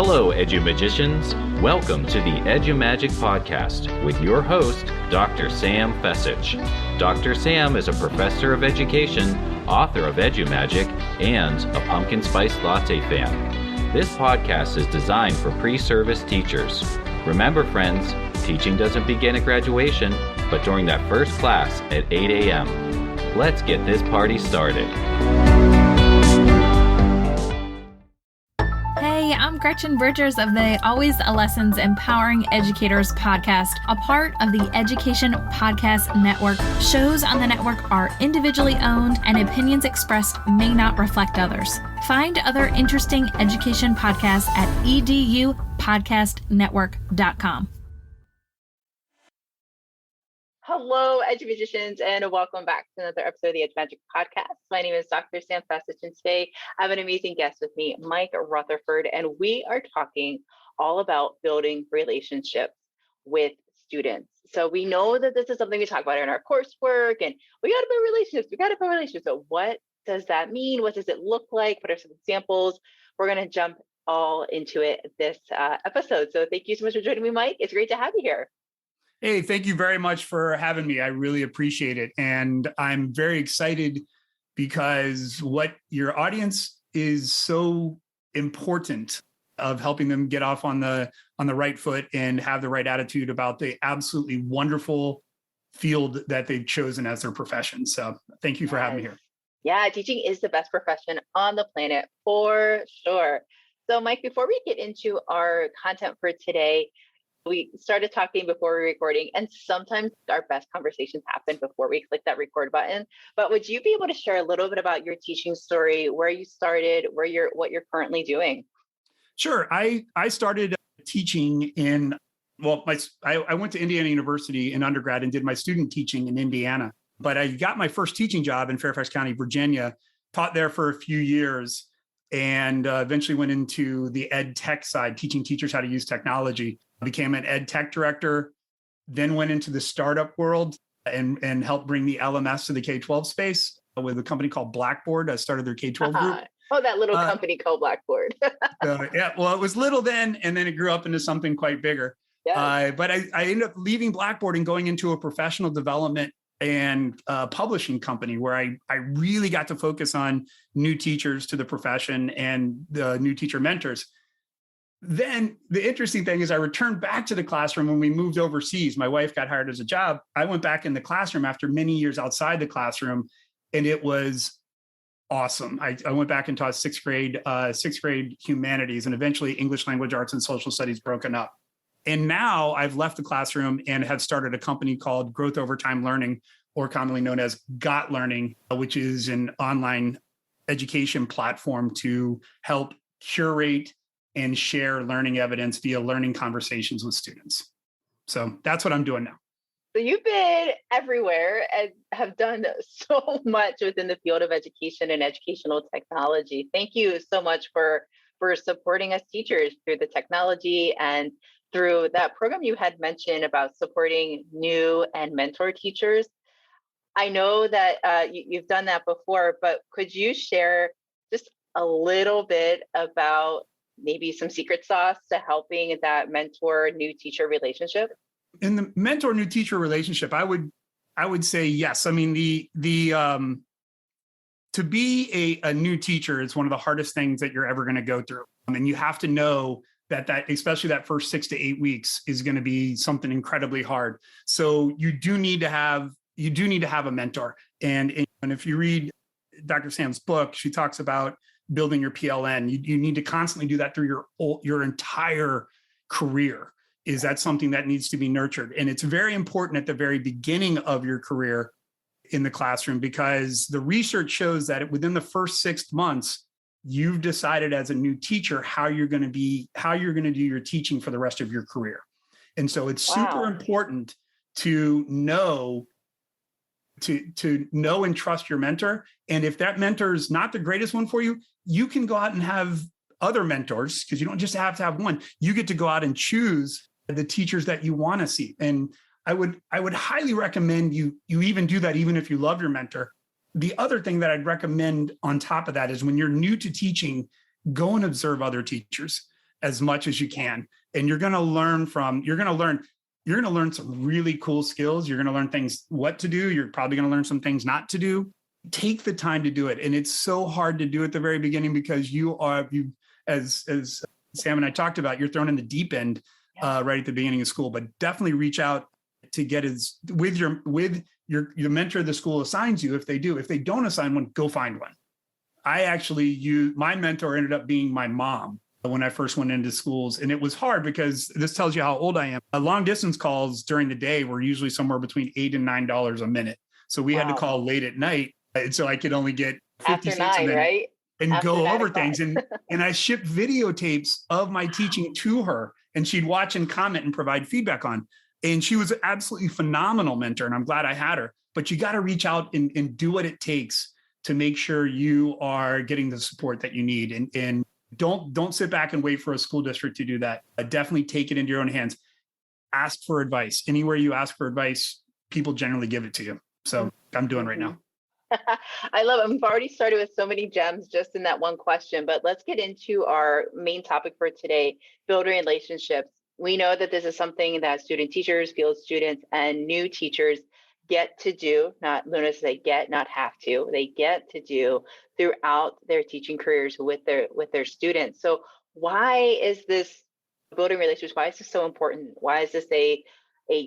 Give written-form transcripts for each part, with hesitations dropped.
Hello, EduMagicians. Welcome to the EduMagic podcast with your host, Dr. Sam Fessich. Dr. Sam is a professor of education, author of EduMagic, and a pumpkin spice latte fan. This podcast is designed for pre-service teachers. Remember, friends, teaching doesn't begin at graduation, but during that first class at 8 a.m. Let's get this party started. Hey, I'm Gretchen Bridgers of the Always a Lessons Empowering Educators podcast, a part of the Education Podcast Network. Shows on the network are individually owned and opinions expressed may not reflect others. Find other interesting education podcasts at edupodcastnetwork.com. Hello, EduMagicians, and welcome back to another episode of the EduMagic podcast. My name is Dr. Sam Fessich, and today I have an amazing guest with me, Mike Rutherford, and we are talking all about building relationships with students. So we know that this is something we talk about in our coursework, and we got to build relationships. So what does that mean? What does it look like? What are some examples? We're going to jump all into it this episode. So thank you so much for joining me, Mike. It's great to have you here. Hey, thank you very much for having me. I really appreciate it. And I'm very excited because what your audience is so important of helping them get off on the right foot and have the right attitude about the absolutely wonderful field that they've chosen as their profession. So thank you for having me here. Yeah, teaching is the best profession on the planet for sure. So Mike, before we get into our content for today, we started talking before we were recording, and sometimes our best conversations happen before we click that record button. But would you be able to share a little bit about your teaching story, where you started, what you're currently doing? Sure. I started teaching I went to Indiana University in undergrad and did my student teaching in Indiana. But I got my first teaching job in Fairfax County, Virginia, taught there for a few years, and eventually went into the ed tech side, teaching teachers how to use technology. Became an ed tech director, then went into the startup world and helped bring the LMS to the K-12 space with a company called Blackboard. I started their K-12 group. Oh, that little company called Blackboard. Yeah, well, it was little then, and then it grew up into something quite bigger. Yeah. But I ended up leaving Blackboard and going into a professional development and publishing company where I really got to focus on new teachers to the profession and the new teacher mentors. Then the interesting thing is I returned back to the classroom when we moved overseas. My wife got hired as a job. I went back in the classroom after many years outside the classroom, and it was awesome. I went back and taught sixth grade humanities, and eventually English language arts and social studies broken up. And now I've left the classroom and have started a company called Growth Over Time Learning, or commonly known as GOT Learning, which is an online education platform to help curate and share learning evidence via learning conversations with students. So that's what I'm doing now. So you've been everywhere and have done so much within the field of education and educational technology. Thank you so much for supporting us teachers through the technology and through that program you had mentioned about supporting new and mentor teachers. I know that you've done that before, but could you share just a little bit about maybe some secret sauce to helping that mentor new teacher relationship? In the mentor new teacher relationship, I would say yes. I mean, to be a new teacher is one of the hardest things that you're ever going to go through. And you have to know that especially that first 6 to 8 weeks is going to be something incredibly hard. So you do need to have a mentor. And if you read Dr. Sam's book, she talks about building your PLN. You need to constantly do that through your entire career. Is that something that needs to be nurtured? And it's very important at the very beginning of your career in the classroom, because the research shows that within the first 6 months, you've decided as a new teacher how you're going to do your teaching for the rest of your career. And so it's super important to know and trust your mentor. And if that mentor is not the greatest one for you, you can go out and have other mentors, because you don't just have to have one. You get to go out and choose the teachers that you want to see. And I would highly recommend you even do that, even if you love your mentor. The other thing that I'd recommend on top of that is when you're new to teaching, go and observe other teachers. as much as you can. And you're going to learn some really cool skills. You're going to learn things, what to do. You're probably going to learn some things not to do. Take the time to do it. And it's so hard to do at the very beginning because as Sam and I talked about, you're thrown in the deep end right at the beginning of school, but definitely reach out to get with your mentor the school assigns you. If they don't assign one, go find one. My mentor ended up being my mom when I first went into schools. And it was hard because this tells you how old I am. Long distance calls during the day were usually somewhere between $8 and $9 a minute. So we had to call late at night. And so I could only get 50 cents a minute, right? And after go over things. And I shipped videotapes of my teaching to her, and she'd watch and comment and provide feedback on. And she was an absolutely phenomenal mentor, and I'm glad I had her. But you got to reach out and do what it takes to make sure you are getting the support that you need. And don't sit back and wait for a school district to do that. Definitely take it into your own hands. Ask for advice. Anywhere you ask for advice, people generally give it to you. So I'm doing right now. I love it. We've already started with so many gems just in that one question, but let's get into our main topic for today, building relationships. We know that this is something that student teachers, field students, and new teachers get to do, not Luna's they get, not have to, they get to do throughout their teaching careers with their students. So why is this building relationships? Why is this so important? Why is this a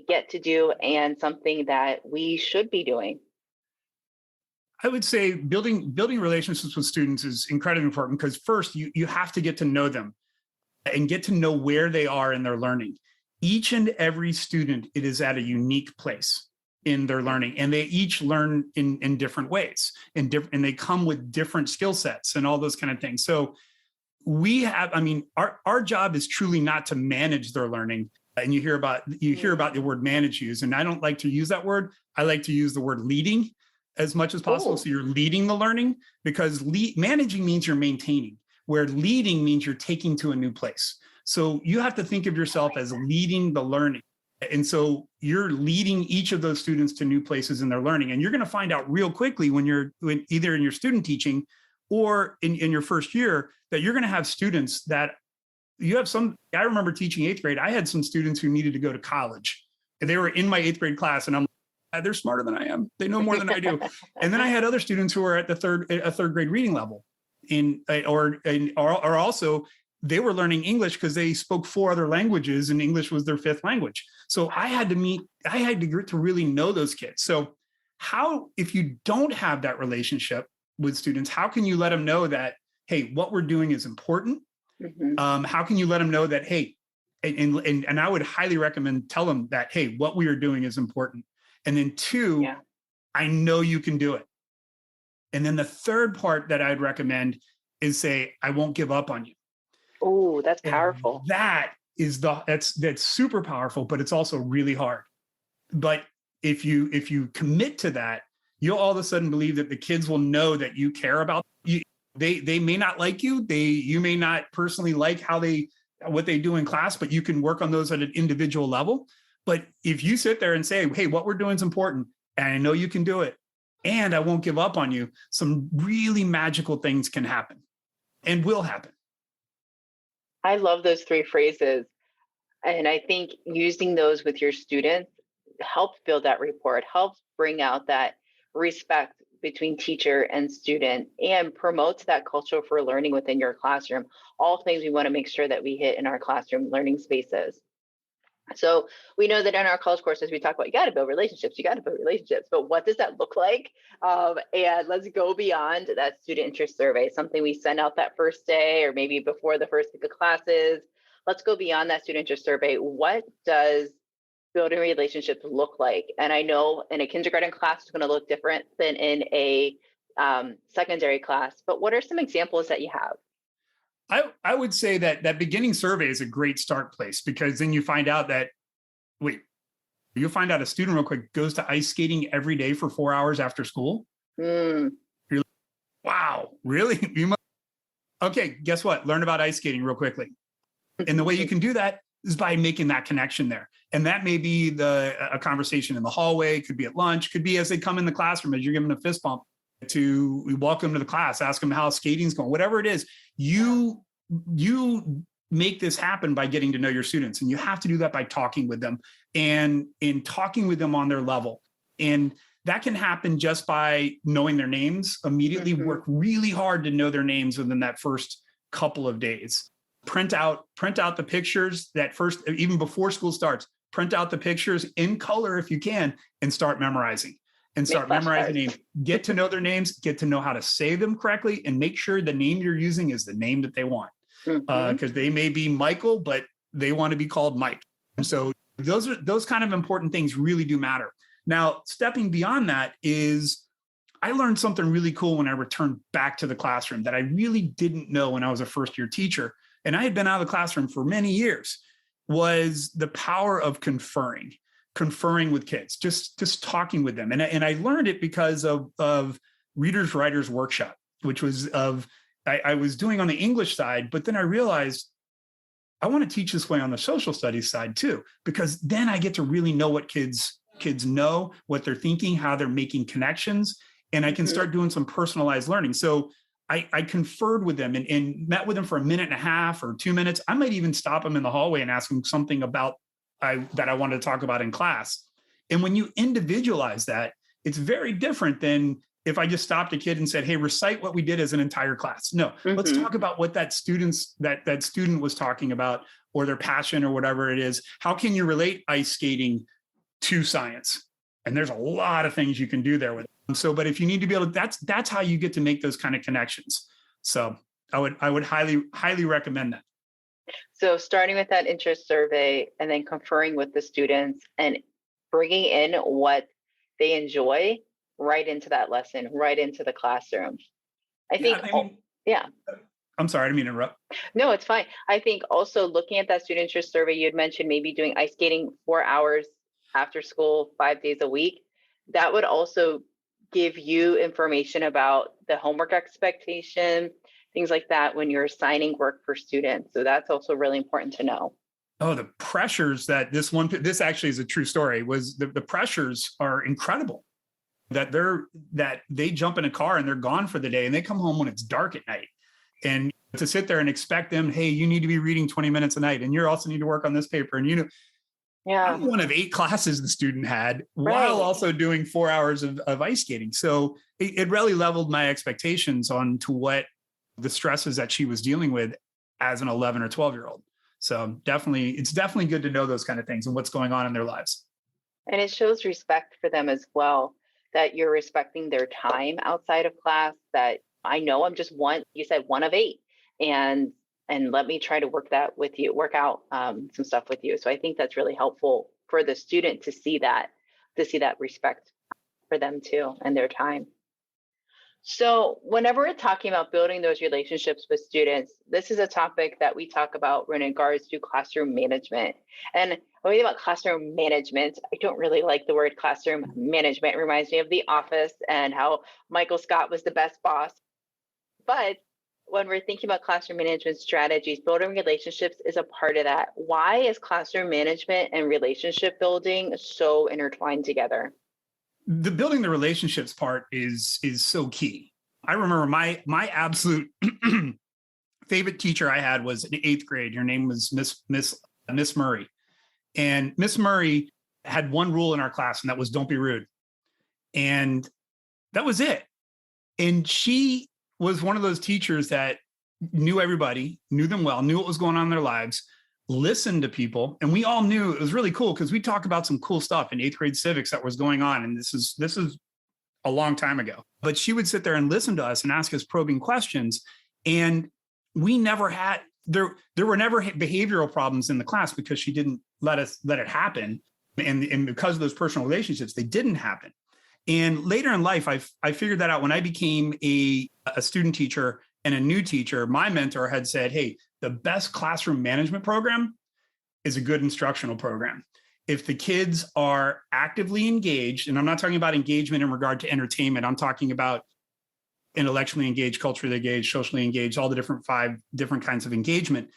get to do and something that we should be doing? I would say building relationships with students is incredibly important because first you have to get to know them and get to know where they are in their learning. Each and every student, it is at a unique place in their learning, and they each learn in different ways, and they come with different skill sets and all those kind of things. So our job is truly not to manage their learning. And you hear about the word manage used, and I don't like to use that word. I like to use the word leading as much as possible. So you're leading the learning, because managing means you're maintaining, where leading means you're taking to a new place. So you have to think of yourself as leading the learning. And so you're leading each of those students to new places in their learning. And you're going to find out real quickly when either in your student teaching or in your first year, that you're going to have students that you have I remember teaching 8th grade. I had some students who needed to go to college, and they were in my 8th grade class. And I'm like, they're smarter than I am. They know more than I do. And then I had other students who were at a third grade reading level or also they were learning English because they spoke 4 other languages and English was their 5th language. So I had to really know those kids. So if you don't have that relationship with students, how can you let them know that, hey, what we're doing is important? Mm-hmm. How can you let them know that, hey, and I would highly recommend tell them that, hey, what we are doing is important. And then 2, I know you can do it. And then the third part that I'd recommend is say, I won't give up on you. Oh, that's powerful. And that's super powerful, but it's also really hard. But if you commit to that, you'll all of a sudden believe that the kids will know that you care about you. They may not like you. You may not personally like what they do in class, but you can work on those at an individual level. But if you sit there and say, hey, what we're doing is important, and I know you can do it, and I won't give up on you, some really magical things can happen and will happen. I love those 3 phrases. And I think using those with your students helps build that rapport. It helps bring out that respect between teacher and student and promotes that culture for learning within your classroom. All things we want to make sure that we hit in our classroom learning spaces. So we know that in our college courses, we talk about, you got to build relationships, but what does that look like? And let's go beyond that student interest survey, something we send out that first day, or maybe before the first week of classes. Let's go beyond that student interest survey. What does building relationships look like? And I know in a kindergarten class, it's going to look different than in a secondary class, but what are some examples that you have? I would say that beginning survey is a great start place, because then you find out you'll find out a student real quick goes to ice skating every day for 4 hours after school. You're like, wow, really? Okay, guess what? Learn about ice skating real quickly. And the way you can do that is by making that connection there. And that may be a conversation in the hallway, could be at lunch, could be as they come in the classroom, as you're giving them a fist bump to welcome to the class, ask them how skating's going, whatever it is. You make this happen by getting to know your students. And you have to do that by talking with them and in talking with them on their level. And that can happen just by knowing their names immediately. Work really hard to know their names within that first couple of days. Print out the pictures that first, even before school starts, print out the pictures in color if you can, and start memorizing. Names. Get to know their names, get to know how to say them correctly, and make sure the name you're using is the name that they want. Because they may be Michael, but they want to be called Mike. And so those kind of important things really do matter. Now, stepping beyond that is, I learned something really cool when I returned back to the classroom that I really didn't know when I was a first-year teacher, and I had been out of the classroom for many years, was the power of conferring with kids, just talking with them. And I learned it because of Readers Writers Workshop, which was I was doing on the English side, but then I realized I want to teach this way on the social studies side too, because then I get to really know what kids know, what they're thinking, how they're making connections, and I can start doing some personalized learning. So I conferred with them and met with them for a minute and a half or 2 minutes. I might even stop them in the hallway and ask them something that I wanted to talk about in class. And when you individualize that, it's very different than if I just stopped a kid and said, hey, recite what we did as an entire class. No, let's talk about what that student was talking about, or their passion, or whatever it is. How can you relate ice skating to science? And there's a lot of things you can do there with it. So, but if you need to be able to, that's how you get to make those kind of connections. So I would highly recommend that. So starting with that interest survey and then conferring with the students and bringing in what they enjoy right into that lesson, right into the classroom. Yeah. I'm sorry, I didn't mean to interrupt. No, it's fine. I think also looking at that student interest survey, you had mentioned maybe doing ice skating 4 hours after school, 5 days a week. That would also give you information about the homework expectation, things like that when you're assigning work for students. So that's also really important to know. Oh, the pressures that this actually is a true story, was the pressures are incredible. That they jump in a car and they're gone for the day, and they come home when it's dark at night. And to sit there and expect them, hey, you need to be reading 20 minutes a night, and you also need to work on this paper. And I'm one of 8 classes the student had, while also doing 4 hours of ice skating. So it really leveled my expectations on to what the stresses that she was dealing with as an 11 or 12-year-old. So it's definitely good to know those kind of things and what's going on in their lives. And it shows respect for them as well, that you're respecting their time outside of class, that I know I'm just one of 8, and let me try to work out some stuff with you. So I think that's really helpful for the student to see that respect for them too and their time. So whenever we're talking about building those relationships with students, this is a topic that we talk about in regards to classroom management. And when we think about classroom management, I don't really like the word classroom management. It reminds me of The Office and how Michael Scott was the best boss. But when we're thinking about classroom management strategies, building relationships is a part of that. Why is classroom management and relationship building so intertwined together? The building the relationships part is so key. I remember my absolute favorite teacher I had was in 8th grade. Her name was Miss Murray. And Miss Murray had one rule in our class, and that was don't be rude. And that was it. And she was one of those teachers that knew everybody, knew them well, knew what was going on in their lives, listened to people. And we all knew it was really cool because we talked about some cool stuff in 8th grade civics that was going on. And this is a long time ago. But she would sit there and listen to us and ask us probing questions. And we never had, there were never behavioral problems in the class because she didn't let it happen. And because of those personal relationships, they didn't happen. And later in life, I figured that out when I became a student teacher and a new teacher. My mentor had said, hey, the best classroom management program is a good instructional program. If the kids are actively engaged, and I'm not talking about engagement in regard to entertainment, I'm talking about intellectually engaged, culturally engaged, socially engaged, all the 5 different kinds of engagement,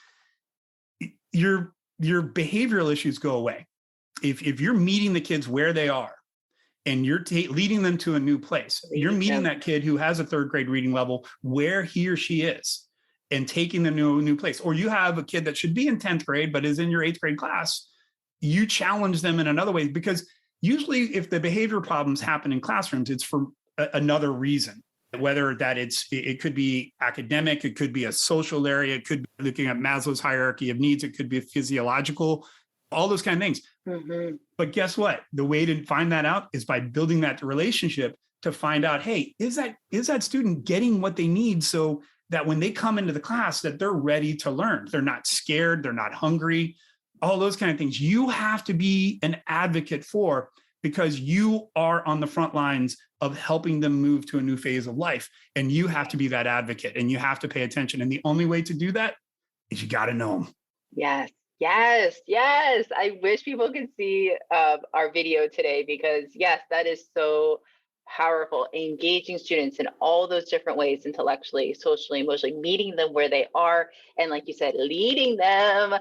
your behavioral issues go away. If you're meeting the kids where they are, and you're leading them to a new place, you're meeting that kid who has a 3rd grade reading level where he or she is. and taking them to a new place. Or you have a kid that should be in 10th grade, but is in your 8th grade class. You challenge them in another way, because usually if the behavior problems happen in classrooms, it's for another reason, whether that it could be academic, it could be a social area, it could be looking at Maslow's hierarchy of needs, it could be physiological, all those kind of things. Mm-hmm. But guess what? The way to find that out is by building that relationship to find out, hey, is that student getting what they need so that when they come into the class that they're ready to learn, they're not scared, they're not hungry, all those kind of things. You have to be an advocate for, because you are on the front lines of helping them move to a new phase of life. And you have to be that advocate, and you have to pay attention. And the only way to do that is you got to know them. Yes. Yes. Yes. I wish people could see our video today, because yes, that is so powerful. Engaging students in all those different ways, intellectually, socially, emotionally, meeting them where they are. And like you said, leading them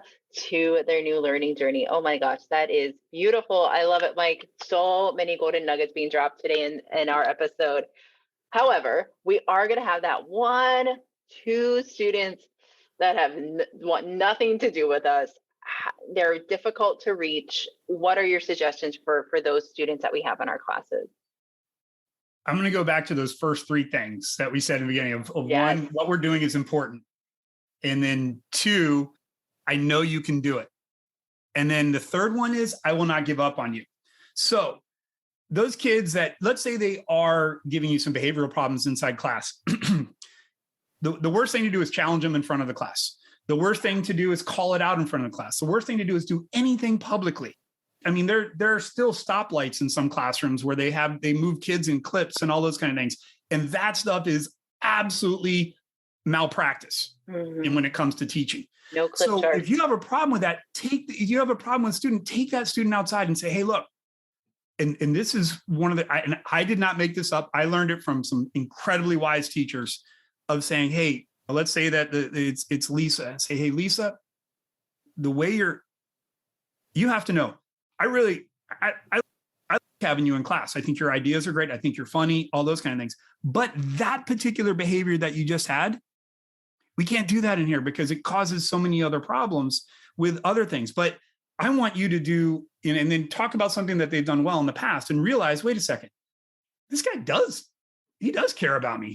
to their new learning journey. Oh my gosh, that is beautiful. I love it, Mike. So many golden nuggets being dropped today in our episode. However, we are going to have that 1-2 students that want nothing to do with us. They're difficult to reach. What are your suggestions for those students that we have in our classes? I'm going to go back to those first 3 things that we said in the beginning of Yes. 1, what we're doing is important. And then 2, I know you can do it. And then the third one is, I will not give up on you. So those kids that, let's say they are giving you some behavioral problems inside class, the worst thing to do is challenge them in front of the class. The worst thing to do is call it out in front of the class. The worst thing to do is do anything publicly. I mean, there are still stoplights in some classrooms where they move kids in clips and all those kind of things. And that stuff is absolutely malpractice. Mm-hmm. And when it comes to teaching. No clip so charts. If you have a problem with that, if you have a problem with a student, take that student outside and say, hey, look, and this is one of I did not make this up. I learned it from some incredibly wise teachers of saying, hey, let's say that it's Lisa. Say, hey, Lisa, the way you have to know, I like having you in class. I think your ideas are great. I think you're funny, all those kind of things. But that particular behavior that you just had, we can't do that in here because it causes so many other problems with other things. But I want you to do, and then talk about something that they've done well in the past and realize, wait a second, this guy does care about me.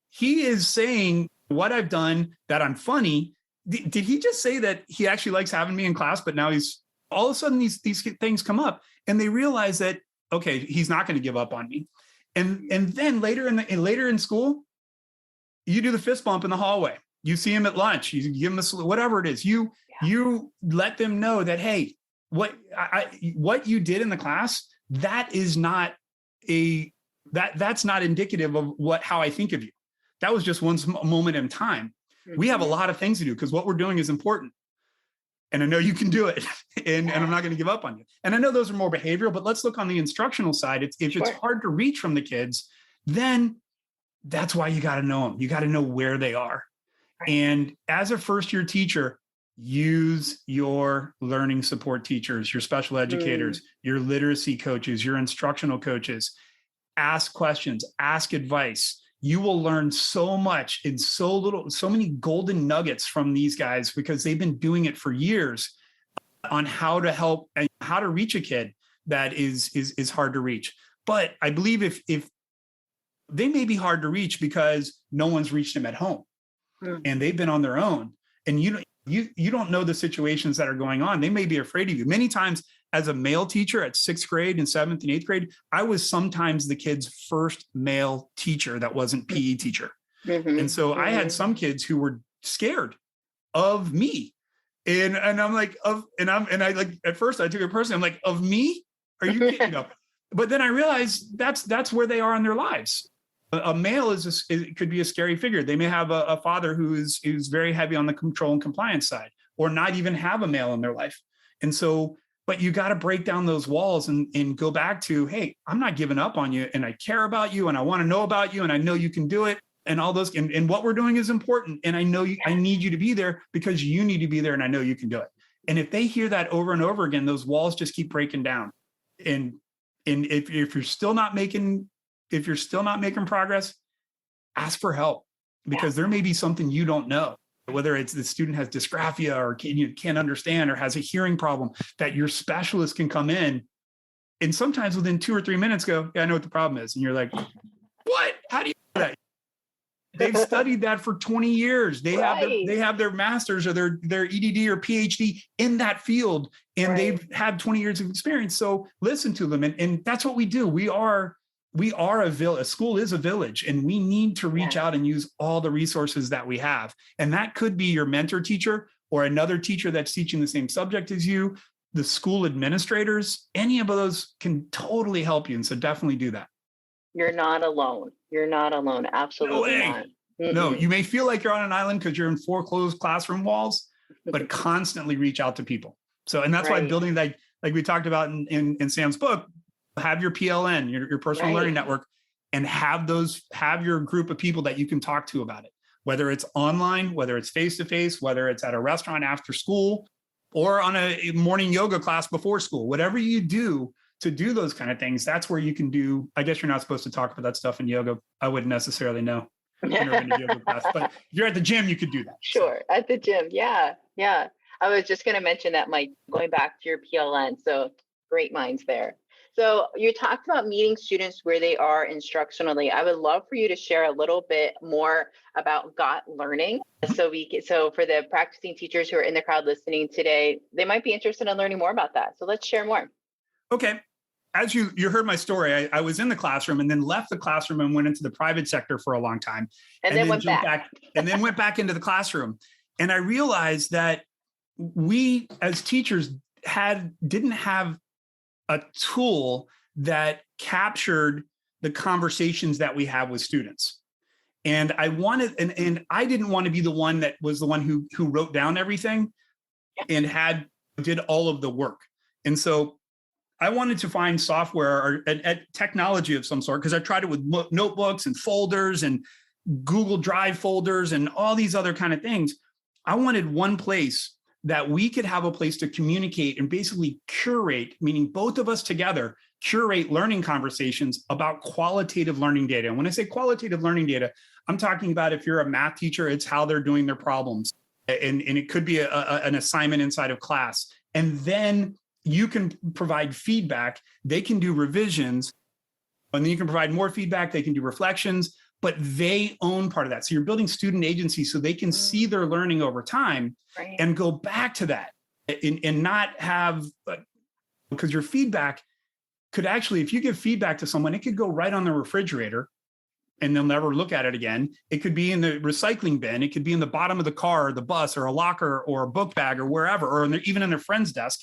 He is saying what I've done, that I'm funny. Did he just say that he actually likes having me in class, but now he's all of a sudden these things come up and they realize that, okay, he's not going to give up on me. And then later in school, you do the fist bump in the hallway. You see him at lunch, you give him whatever it is. You let them know that, hey, what you did in the class, that is not that's not indicative of how I think of you. That was just one moment in time. Mm-hmm. We have a lot of things to do because what we're doing is important. And I know you can do it. And I'm not going to give up on you. And I know those are more behavioral, but let's look on the instructional side. If it's hard to reach from the kids, then that's why you got to know them. You got to know where they are. Right. And as a first-year teacher, use your learning support teachers, your special educators, your literacy coaches, your instructional coaches. Ask questions, ask advice. You will learn so much in so many golden nuggets from these guys because they've been doing it for years on how to help and how to reach a kid that is hard to reach. But I believe if they may be hard to reach because no one's reached them at home and they've been on their own, and you don't know the situations that are going on. They may be afraid of you. Many times as a male teacher at 6th grade and 7th and 8th grade, I was sometimes the kid's first male teacher that wasn't PE teacher. Mm-hmm. And so I had some kids who were scared of me. And I'm like, at first I took it personally. I'm like, of me? Are you kidding? But then I realized that's where they are in their lives. A male it could be a scary figure. They may have a father who's very heavy on the control and compliance side, or not even have a male in their life. And so, but you got to break down those walls and go back to, hey, I'm not giving up on you, and I care about you, and I want to know about you, and I know you can do it, and all those, and what we're doing is important, and I know I need you to be there because you need to be there, and I know you can do it. And if they hear that over and over again, those walls just keep breaking down. And if you're still not making progress, ask for help. because there may be something you don't know, whether it's the student has dysgraphia or can't understand or has a hearing problem, that your specialist can come in and sometimes within 2 or 3 minutes go, yeah, I know what the problem is. And you're like, what? How do you do that? They've studied that for 20 years. They have their master's or their EDD or PhD in that field, and they've had 20 years of experience. So listen to them. And that's what we do. We are a village. A school is a village, and we need to reach out and use all the resources that we have. And that could be your mentor teacher or another teacher that's teaching the same subject as you, the school administrators. Any of those can totally help you. And so definitely do that. You're not alone. You're not alone. Absolutely not. No, you may feel like you're on an island because you're in 4 closed classroom walls, but constantly reach out to people. So, and that's why building like we talked about in Sam's book, have your PLN, your personal learning network, and have your group of people that you can talk to about it, whether it's online, whether it's face-to-face, whether it's at a restaurant after school, or on a morning yoga class before school. Whatever you do to do those kind of things, that's where you can do. I guess you're not supposed to talk about that stuff in yoga. I wouldn't necessarily know. I've never been to yoga class, but if you're at the gym, you could do that. Sure, so. At the gym, yeah. I was just going to mention that, Mike, going back to your PLN. So great minds there. So you talked about meeting students where they are instructionally. I would love for you to share a little bit more about Got Learning. So for the practicing teachers who are in the crowd listening today, they might be interested in learning more about that. So let's share more. Okay. As you heard my story, I was in the classroom and then left the classroom and went into the private sector for a long time. And then went back. And then went back into the classroom. And I realized that we as teachers didn't have a tool that captured the conversations that we have with students. And I wanted, and I didn't want to be the one that was the one who wrote down everything and did all of the work. And so I wanted to find software or a technology of some sort, because I tried it with notebooks and folders and Google Drive folders and all these other kind of things. I wanted one place that we could have a place to communicate and basically curate, meaning both of us together, curate learning conversations about qualitative learning data. And when I say qualitative learning data, I'm talking about if you're a math teacher, it's how they're doing their problems. And it could be an assignment inside of class. And then you can provide feedback. They can do revisions. And then you can provide more feedback. They can do reflections, but they own part of that. So you're building student agency so they can see their learning over time and go back to that and not have, because your feedback could actually, if you give feedback to someone, it could go right on the refrigerator and they'll never look at it again. It could be in the recycling bin. It could be in the bottom of the car or the bus or a locker or a book bag or wherever, or even in their friend's desk.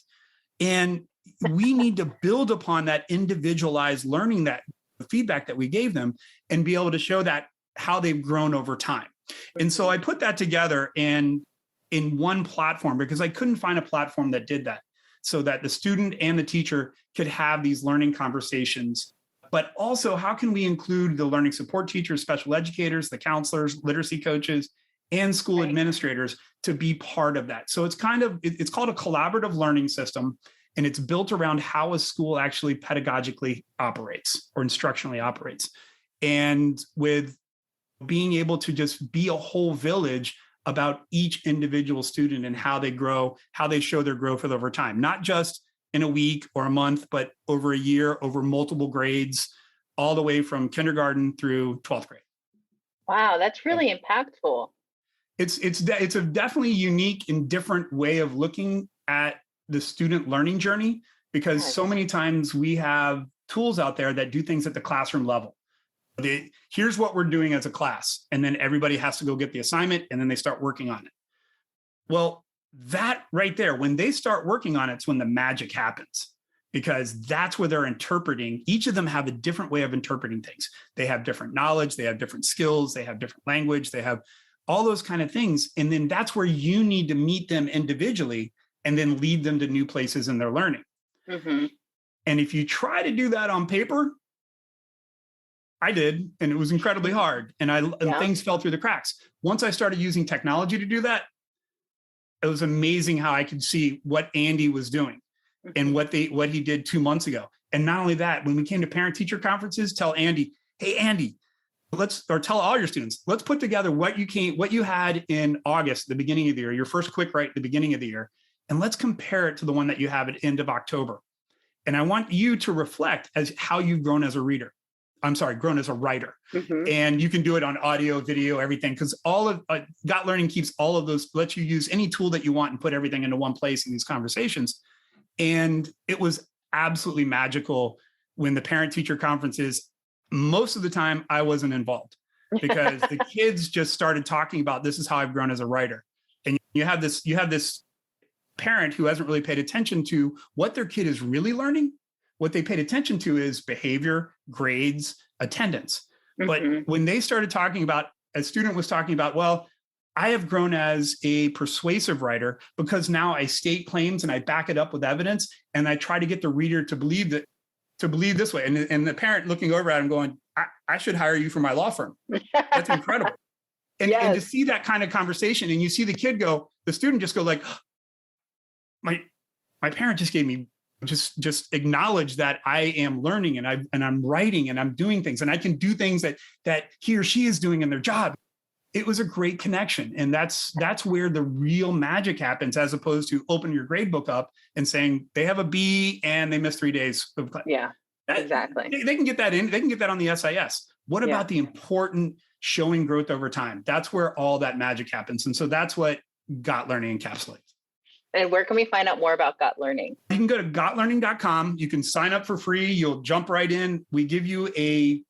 And we need to build upon that individualized learning, that feedback that we gave them, and be able to show that how they've grown over time. And so I put that together in one platform because I couldn't find a platform that did that, so that the student and the teacher could have these learning conversations. But also, how can we include the learning support teachers, special educators, the counselors, literacy coaches, and school administrators to be part of that? So it's called a collaborative learning system, and it's built around how a school actually pedagogically operates or instructionally operates. And with being able to just be a whole village about each individual student and how they grow, how they show their growth over time, not just in a week or a month, but over a year, over multiple grades, all the way from kindergarten through 12th grade. Wow, that's really impactful. It's a definitely unique and different way of looking at the student learning journey, because so many times we have tools out there that do things at the classroom level. Here's what we're doing as a class, and then everybody has to go get the assignment, and then they start working on it. Well, that right there, when they start working on it, it's when the magic happens, because that's where they're interpreting. Each of them have a different way of interpreting things. They have different knowledge, they have different skills, they have different language, they have all those kind of things. And then that's where you need to meet them individually and then lead them to new places in their learning. Mm-hmm. And if you try to do that on paper, I did, and it was incredibly hard. And things fell through the cracks. Once I started using technology to do that, it was amazing how I could see what Andy was doing and what he did 2 months ago. And not only that, when we came to parent-teacher conferences, tell Andy, hey, Andy, tell all your students, let's put together what you had in August, the beginning of the year, your first quick write at the beginning of the year, and let's compare it to the one that you have at end of October. And I want you to reflect as how you've grown as a reader. Grown as a writer. Mm-hmm. And you can do it on audio, video, everything, because all of Got Learning keeps all of those, lets you use any tool that you want and put everything into one place in these conversations. And it was absolutely magical when the parent-teacher conferences, most of the time I wasn't involved because the kids just started talking about, this is how I've grown as a writer. And you have this parent who hasn't really paid attention to what their kid is really learning. What they paid attention to is behavior, grades, attendance. Mm-hmm. But when they started talking about, a student was talking about, well, I have grown as a persuasive writer because now I state claims and I back it up with evidence and I try to get the reader to believe this way. And the parent looking over at him going, I should hire you for my law firm. That's incredible. And, yes. And to see that kind of conversation and you see the student just go like, my parent just gave me just acknowledge that I am learning and I'm writing and I'm doing things and I can do things that he or she is doing in their job. It was a great connection. And that's where the real magic happens, as opposed to open your grade book up and saying they have a B and they missed 3 days of class. Yeah, exactly. They can get that in. They can get that on the SIS. What about the important showing growth over time? That's where all that magic happens. And so that's what Got Learning encapsulates. And where can we find out more about Got Learning? You can go to gotlearning.com. You can sign up for free. You'll jump right in. We give you a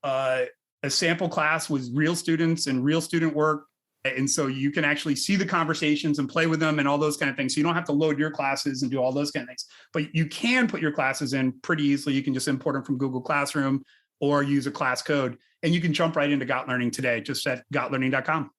sample class with real students and real student work. And so you can actually see the conversations and play with them and all those kind of things. So you don't have to load your classes and do all those kind of things. But you can put your classes in pretty easily. You can just import them from Google Classroom or use a class code. And you can jump right into Got Learning today, just at gotlearning.com.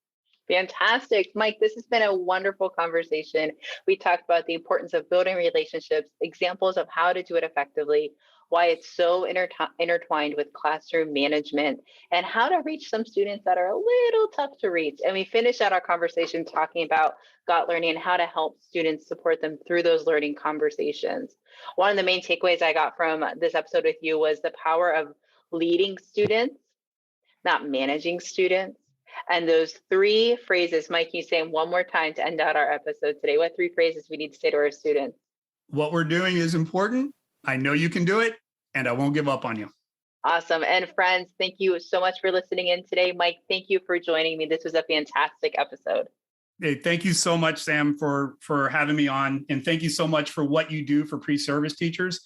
Fantastic. Mike, this has been a wonderful conversation. We talked about the importance of building relationships, examples of how to do it effectively, why it's so intertwined with classroom management, and how to reach some students that are a little tough to reach. And we finished out our conversation talking about Got Learning and how to help students support them through those learning conversations. One of the main takeaways I got from this episode with you was the power of leading students, not managing students. And those 3 phrases, Mike, you say them one more time to end out our episode today. What 3 phrases we need to say to our students? What we're doing is important. I know you can do it, and I won't give up on you. Awesome. And friends, thank you so much for listening in today. Mike, thank you for joining me. This was a fantastic episode. Hey, thank you so much, Sam, for having me on. And thank you so much for what you do for pre-service teachers.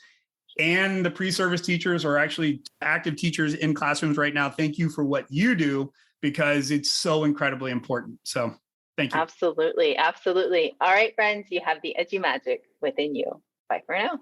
And the pre-service teachers are actually active teachers in classrooms right now. Thank you for what you do, because it's so incredibly important. So thank you. Absolutely. Absolutely. All right, friends, you have the edgy magic within you. Bye for now.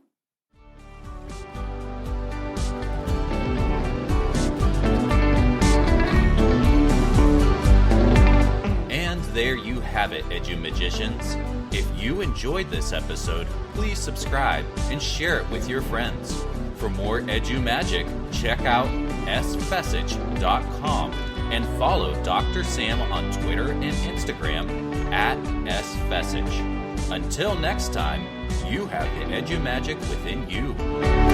And there you have it, Edumagicians. If you enjoyed this episode, please subscribe and share it with your friends. For more Edumagic, check out sfessage.com and follow Dr. Sam on Twitter and Instagram at sfessage. Until next time, you have the Edumagic within you.